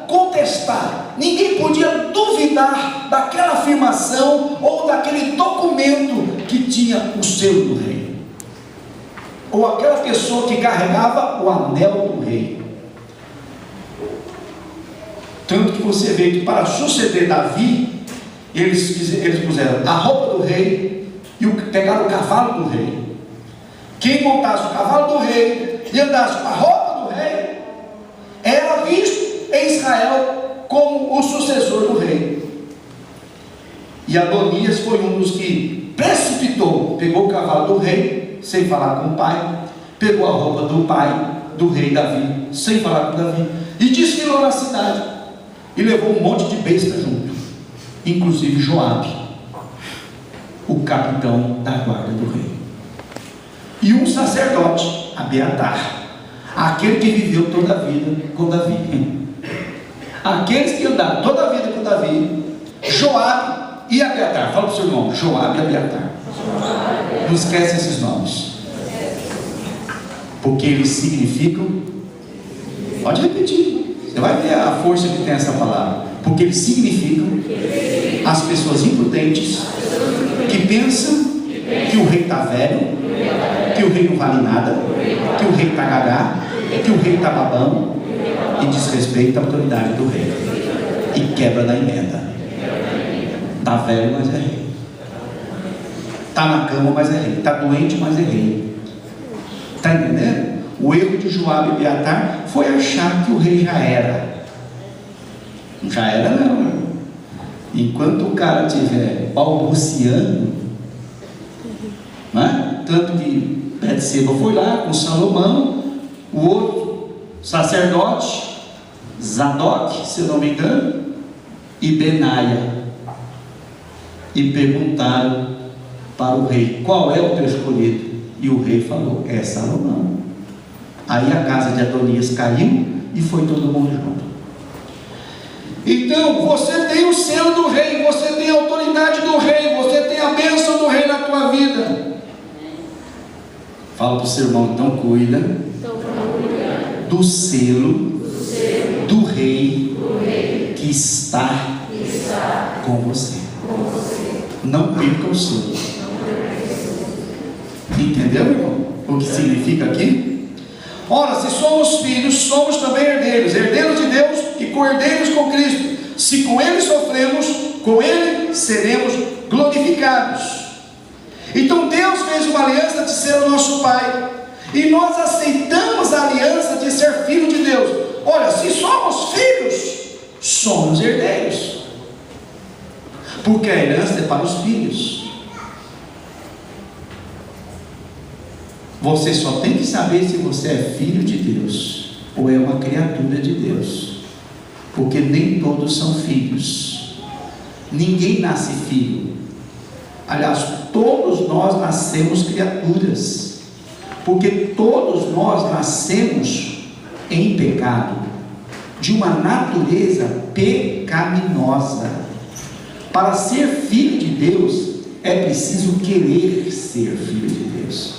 contestar, ninguém podia duvidar daquela afirmação ou daquele documento que tinha o selo do rei, ou aquela pessoa que carregava o anel do rei. Tanto que você vê que para suceder Davi, eles puseram a roupa do rei e pegaram o cavalo do rei. Quem montasse o cavalo do rei e andasse com a roupa do rei era visto em Israel como o sucessor do rei. E Adonias foi um dos que precipitou, pegou o cavalo do rei sem falar com o pai, pegou a roupa do pai do rei Davi sem falar com Davi e desfilou na cidade e levou um monte de besta junto, inclusive Joabe, o capitão da guarda do rei, e um sacerdote, Abiatar, aquele que viveu toda a vida com Davi. Aqueles que andaram toda a vida com Davi, Joabe e Abiatar. Fala para o seu nome, Joabe e Abiatar. Não esquece esses nomes, porque eles significam, pode repetir, você vai ver a força que tem essa palavra, porque eles significam as pessoas imprudentes que pensam que o rei está velho, que o rei não vale nada, que o rei está gagá, que o rei está babão, e desrespeita a autoridade do rei e quebra na emenda. Está velho, mas é rei. Está na cama, mas é rei. Está doente, mas é rei. Está entendendo? O erro de Joabe e Abiatar foi achar que o rei já era. Não já era, não. Enquanto o cara estiver balbuciando, não é? Tanto que Betseba foi lá com Salomão, o outro sacerdote, Zadok, se eu não me engano, e Benaia, e perguntaram para o rei: qual é o teu escolhido? E o rei falou: é Salomão. Aí a casa de Adonias caiu e foi todo mundo junto. Então você tem o selo do rei, você tem a autoridade do rei, você tem a bênção do rei na tua vida. Fala para o seu irmão: então cuida do selo do rei que está com você. Não perca o selo. Entendeu, irmão? O que significa aqui? Ora, se somos filhos, somos também herdeiros, herdeiros de Deus e co-herdeiros com Cristo. Se com Ele sofremos, com Ele seremos glorificados. Então Deus fez uma aliança de ser o nosso Pai, e nós aceitamos a aliança de ser filho de Deus. Olha, se somos filhos, somos herdeiros, porque a herança é para os filhos. Você só tem que saber se você é filho de Deus ou é uma criatura de Deus, porque nem todos são filhos. Ninguém nasce filho. Aliás, todos nós nascemos criaturas, porque todos nós nascemos em pecado, de uma natureza pecaminosa. Para ser filho de Deus, é preciso querer ser filho de Deus.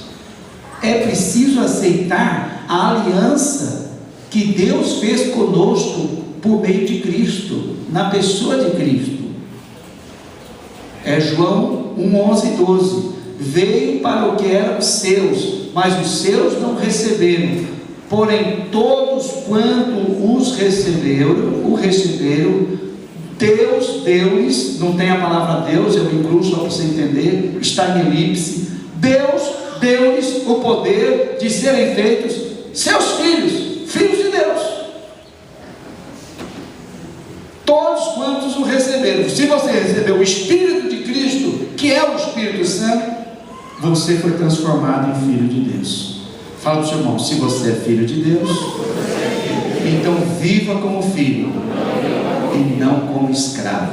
É preciso aceitar a aliança que Deus fez conosco por meio de Cristo, na pessoa de Cristo. É João 1:11-12. Veio para o que eram seus, mas os seus não receberam. Porém, todos quanto os receberam, Deus deu-lhes, não tem a palavra Deus, eu incluo só para você entender, está em elipse. Deus deu-lhes o poder de serem feitos seus filhos, filhos de Deus. Todos quantos o receberam. Se você recebeu o Espírito de Cristo, que é o Espírito Santo, você foi transformado em filho de Deus. Fala para o seu irmão: se você é filho de Deus, então viva como filho e não como escravo.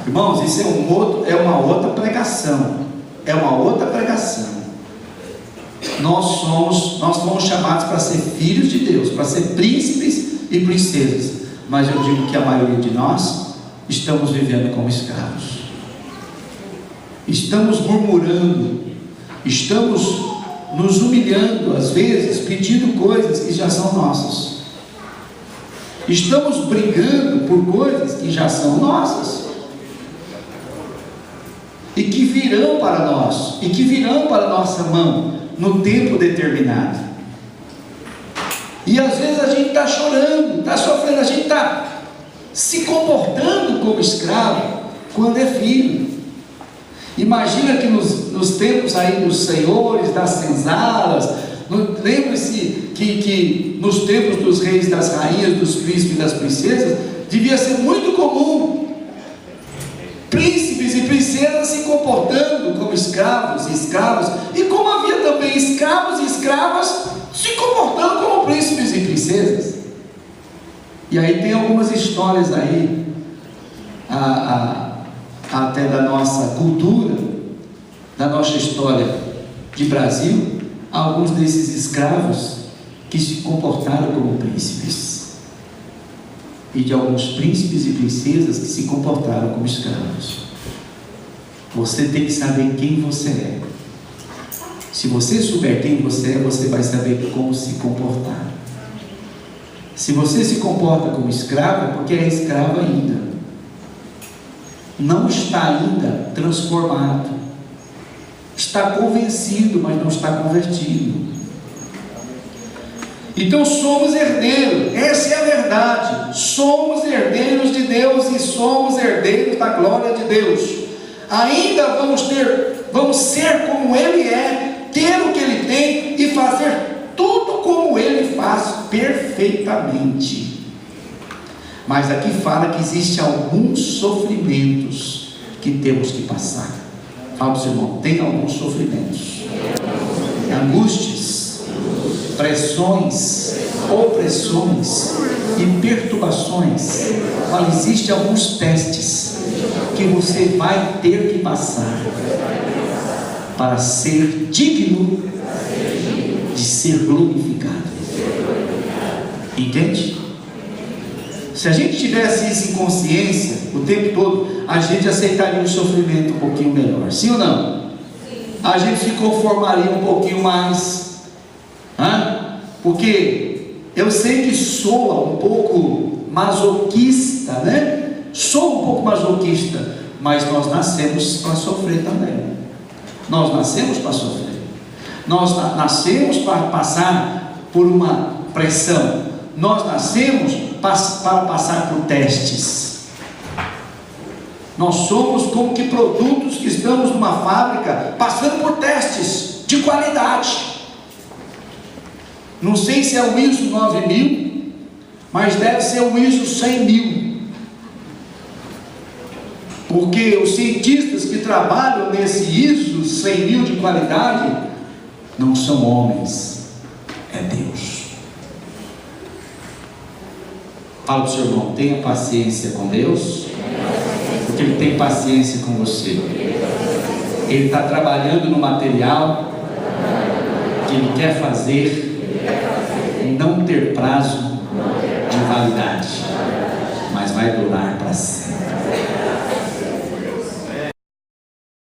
Irmãos, isso é uma outra pregação. É uma outra pregação. Nós fomos chamados para ser filhos de Deus, para ser príncipes e princesas. Mas eu digo que a maioria de nós estamos vivendo como escravos. Estamos murmurando, estamos nos humilhando, às vezes, pedindo coisas que já são nossas. Estamos brigando por coisas que já são nossas e que virão para nós, e que virão para a nossa mão no tempo determinado. E às vezes a gente está chorando, está sofrendo, a gente está se comportando como escravo quando é filho. Imagina que nos tempos aí dos senhores, das senzalas, lembre-se que nos tempos dos reis, das rainhas, dos príncipes e das princesas, devia ser muito comum príncipes e princesas se comportando como escravos e escravas, e como havia também escravos e escravas se comportando como príncipes e princesas. E aí tem algumas histórias aí, até da nossa cultura, da nossa história de Brasil, alguns desses escravos que se comportaram como príncipes, e de alguns príncipes e princesas que se comportaram como escravos. Você tem que saber quem você é. Se você souber quem você é, você vai saber como se comportar. Se você se comporta como escravo, é porque é escravo ainda, não está ainda transformado, está convencido, mas não está convertido. Então somos herdeiros, essa é a verdade, somos herdeiros de Deus e somos herdeiros da glória de Deus. Ainda vamos ser como Ele é, ter o que Ele tem e fazer tudo como Ele faz perfeitamente. Mas aqui fala que existem alguns sofrimentos que temos que passar. Fala para o seu irmão, tem alguns sofrimentos, angústias, pressões, opressões e perturbações. Olha, existem alguns testes que você vai ter que passar para ser digno de ser glorificado. Entende? Se a gente tivesse isso em consciência o tempo todo, a gente aceitaria o sofrimento um pouquinho melhor, sim ou não? A gente se conformaria um pouquinho mais. Porque eu sei que soa um pouco masoquista, né? Sou um pouco masoquista, mas nós nascemos para sofrer também. Nós nascemos para sofrer. Nós nascemos para passar por uma pressão. Nós nascemos para passar por testes. Nós somos como que produtos que estamos numa fábrica passando por testes de qualidade. Não sei se é o ISO 9000, mas deve ser o ISO 100.000, porque os cientistas que trabalham nesse ISO 100.000 de qualidade não são homens, é Deus. Fala para o seu irmão, tenha paciência com Deus, porque Ele tem paciência com você. Ele está trabalhando no material que Ele quer fazer, não ter prazo de validade, mas vai durar para sempre.